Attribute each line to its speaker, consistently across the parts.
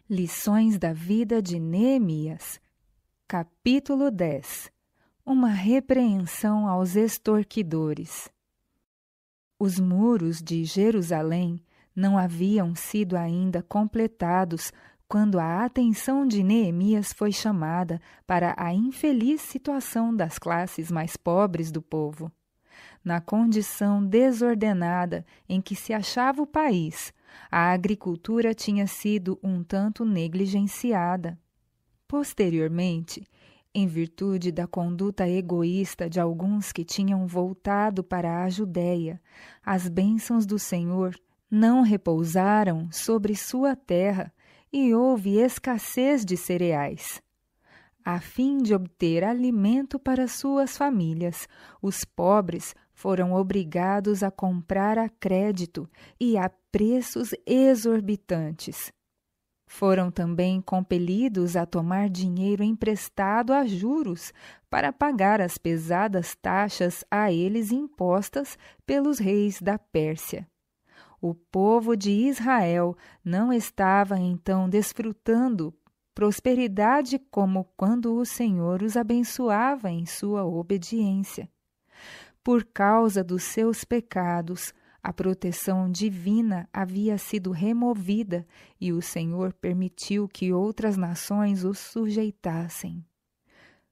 Speaker 1: Lições da vida de Neemias. Capítulo 10. Uma repreensão aos extorquidores. Os muros de Jerusalém não haviam sido ainda completados quando a atenção de Neemias foi chamada para a infeliz situação das classes mais pobres do povo. Na condição desordenada em que se achava o país, a agricultura tinha sido um tanto negligenciada. Posteriormente, em virtude da conduta egoísta de alguns que tinham voltado para a Judéia, as bênçãos do Senhor não repousaram sobre sua terra e houve escassez de cereais. A fim de obter alimento para suas famílias, os pobres foram obrigados a comprar a crédito e a preços exorbitantes. Foram também compelidos a tomar dinheiro emprestado a juros para pagar as pesadas taxas a eles impostas pelos reis da Pérsia. O povo de Israel não estava então desfrutando prosperidade como quando o Senhor os abençoava em sua obediência. Por causa dos seus pecados, a proteção divina havia sido removida e o Senhor permitiu que outras nações os sujeitassem.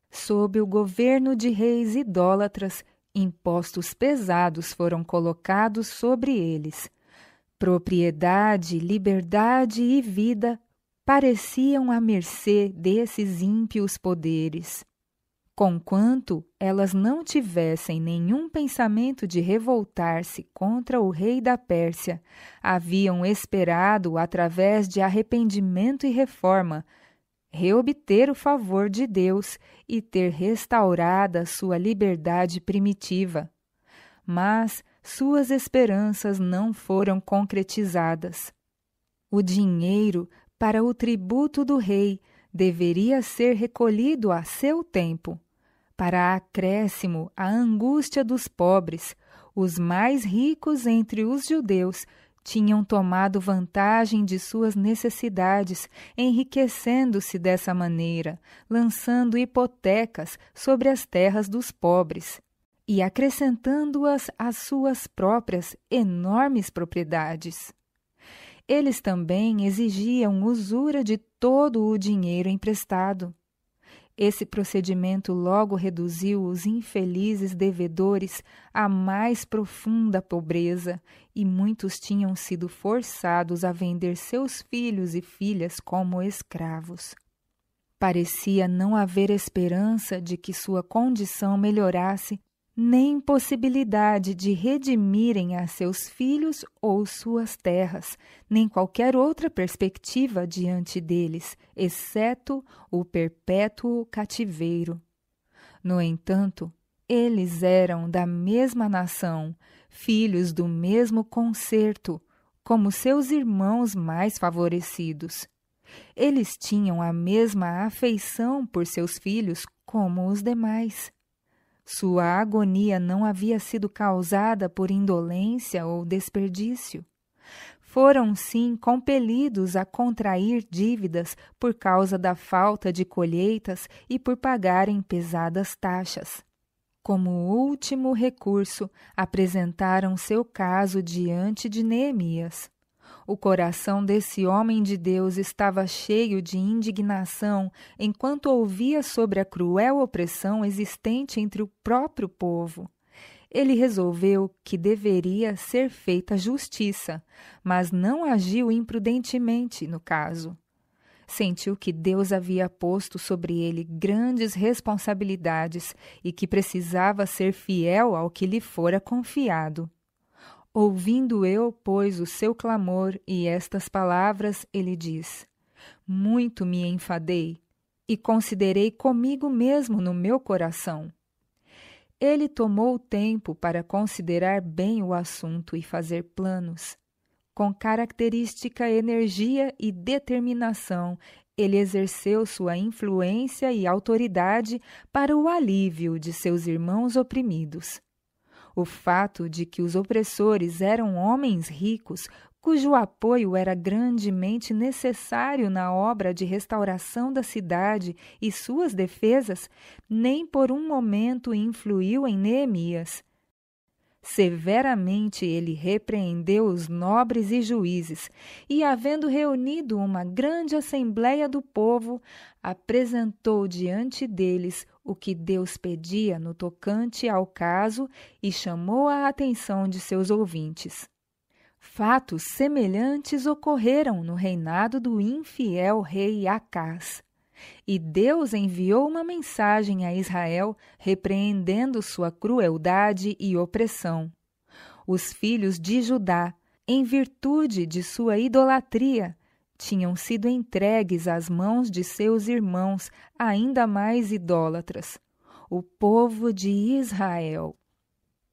Speaker 1: Sob o governo de reis idólatras, impostos pesados foram colocados sobre eles. Propriedade, liberdade e vida pareciam à mercê desses ímpios poderes. Conquanto elas não tivessem nenhum pensamento de revoltar-se contra o rei da Pérsia, haviam esperado, através de arrependimento e reforma, reobter o favor de Deus e ter restaurada sua liberdade primitiva. Mas suas esperanças não foram concretizadas. O dinheiro para o tributo do rei deveria ser recolhido a seu tempo. Para acréscimo à angústia dos pobres, os mais ricos entre os judeus tinham tomado vantagem de suas necessidades, enriquecendo-se dessa maneira, lançando hipotecas sobre as terras dos pobres e acrescentando-as às suas próprias enormes propriedades. Eles também exigiam usura de todo o dinheiro emprestado. Esse procedimento logo reduziu os infelizes devedores à mais profunda pobreza, e muitos tinham sido forçados a vender seus filhos e filhas como escravos. Parecia não haver esperança de que sua condição melhorasse, nem possibilidade de redimirem a seus filhos ou suas terras, nem qualquer outra perspectiva diante deles, exceto o perpétuo cativeiro. No entanto, eles eram da mesma nação, filhos do mesmo concerto, como seus irmãos mais favorecidos. Eles tinham a mesma afeição por seus filhos como os demais. Sua agonia não havia sido causada por indolência ou desperdício. Foram, sim, compelidos a contrair dívidas por causa da falta de colheitas e por pagarem pesadas taxas. Como último recurso, apresentaram seu caso diante de Neemias. O coração desse homem de Deus estava cheio de indignação enquanto ouvia sobre a cruel opressão existente entre o próprio povo. Ele resolveu que deveria ser feita justiça, mas não agiu imprudentemente no caso. Sentiu que Deus havia posto sobre ele grandes responsabilidades e que precisava ser fiel ao que lhe fora confiado. Ouvindo eu, pois, o seu clamor e estas palavras, ele diz: muito me enfadei e considerei comigo mesmo no meu coração. Ele tomou tempo para considerar bem o assunto e fazer planos. Com característica energia e determinação, ele exerceu sua influência e autoridade para o alívio de seus irmãos oprimidos. O fato de que os opressores eram homens ricos cujo apoio era grandemente necessário na obra de restauração da cidade e suas defesas, nem por um momento influiu em Neemias. Severamente ele repreendeu os nobres e juízes, e, havendo reunido uma grande assembleia do povo, apresentou diante deles o que Deus pedia no tocante ao caso e chamou a atenção de seus ouvintes. Fatos semelhantes ocorreram no reinado do infiel rei Acás. E Deus enviou uma mensagem a Israel repreendendo sua crueldade e opressão. Os filhos de Judá, em virtude de sua idolatria, tinham sido entregues às mãos de seus irmãos ainda mais idólatras, o povo de Israel.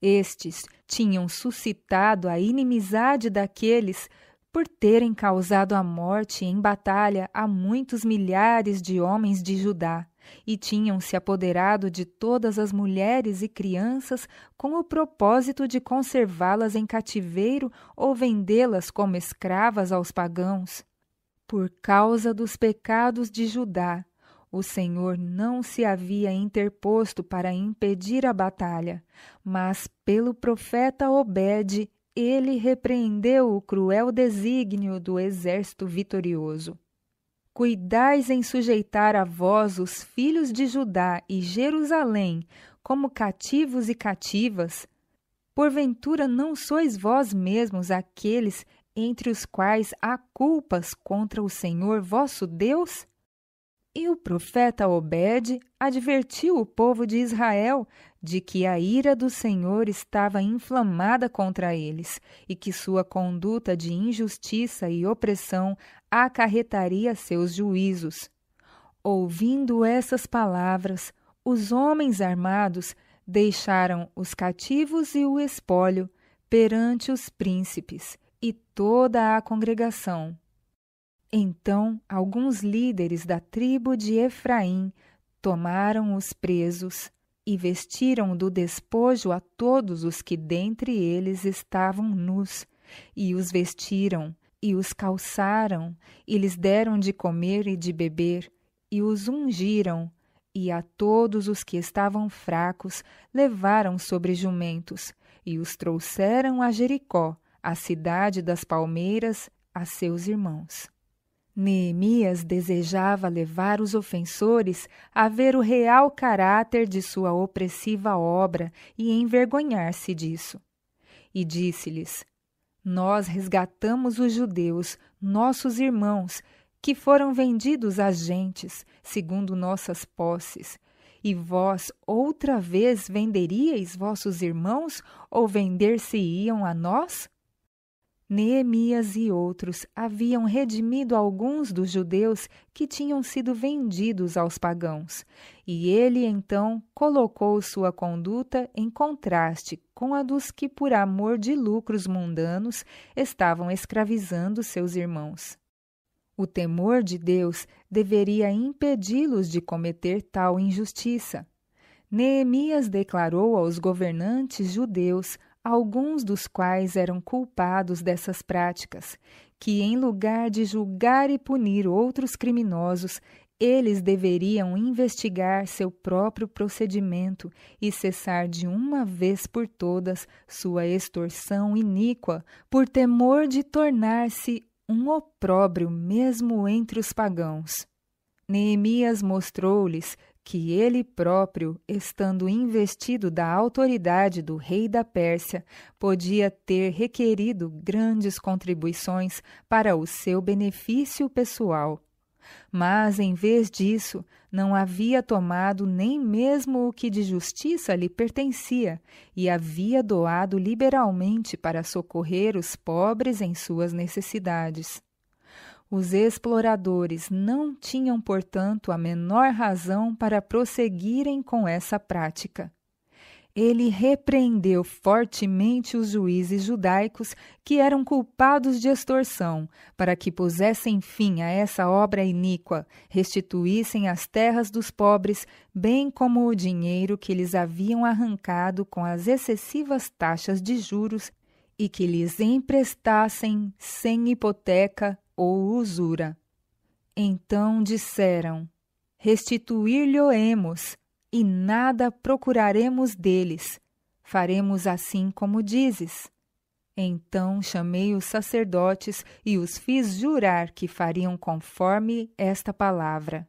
Speaker 1: Estes tinham suscitado a inimizade daqueles por terem causado a morte em batalha a muitos milhares de homens de Judá, e tinham se apoderado de todas as mulheres e crianças com o propósito de conservá-las em cativeiro ou vendê-las como escravas aos pagãos. Por causa dos pecados de Judá, o Senhor não se havia interposto para impedir a batalha, mas pelo profeta Obed ele repreendeu o cruel desígnio do exército vitorioso. Cuidais em sujeitar a vós os filhos de Judá e Jerusalém como cativos e cativas? Porventura não sois vós mesmos aqueles entre os quais há culpas contra o Senhor vosso Deus? E o profeta Obed advertiu o povo de Israel de que a ira do Senhor estava inflamada contra eles e que sua conduta de injustiça e opressão acarretaria seus juízos. Ouvindo essas palavras, os homens armados deixaram os cativos e o espólio perante os príncipes e toda a congregação. Então, alguns líderes da tribo de Efraim tomaram os presos e vestiram do despojo a todos os que dentre eles estavam nus, e os vestiram, e os calçaram, e lhes deram de comer e de beber, e os ungiram, e a todos os que estavam fracos levaram sobre jumentos, e os trouxeram a Jericó, a cidade das palmeiras, a seus irmãos. Neemias desejava levar os ofensores a ver o real caráter de sua opressiva obra e envergonhar-se disso. E disse-lhes: Nós resgatamos os judeus, nossos irmãos, que foram vendidos às gentes, segundo nossas posses. E vós outra vez venderíeis vossos irmãos, ou vender-se-iam a nós? Neemias e outros haviam redimido alguns dos judeus que tinham sido vendidos aos pagãos, e ele então colocou sua conduta em contraste com a dos que, por amor de lucros mundanos, estavam escravizando seus irmãos. O temor de Deus deveria impedi-los de cometer tal injustiça. Neemias declarou aos governantes judeus, alguns dos quais eram culpados dessas práticas, que em lugar de julgar e punir outros criminosos, eles deveriam investigar seu próprio procedimento e cessar de uma vez por todas sua extorsão iníqua, por temor de tornar-se um opróbrio mesmo entre os pagãos. Neemias mostrou-lhes que ele próprio, estando investido da autoridade do rei da Pérsia, podia ter requerido grandes contribuições para o seu benefício pessoal. Mas, em vez disso, não havia tomado nem mesmo o que de justiça lhe pertencia e havia doado liberalmente para socorrer os pobres em suas necessidades. Os exploradores não tinham, portanto, a menor razão para prosseguirem com essa prática. Ele repreendeu fortemente os juízes judaicos que eram culpados de extorsão, para que pusessem fim a essa obra iníqua, restituíssem as terras dos pobres, bem como o dinheiro que lhes haviam arrancado com as excessivas taxas de juros, e que lhes emprestassem sem hipoteca ou usura. Então disseram: restituir-lhe-emos, e nada procuraremos deles. Faremos assim como dizes. Então chamei os sacerdotes e os fiz jurar que fariam conforme esta palavra.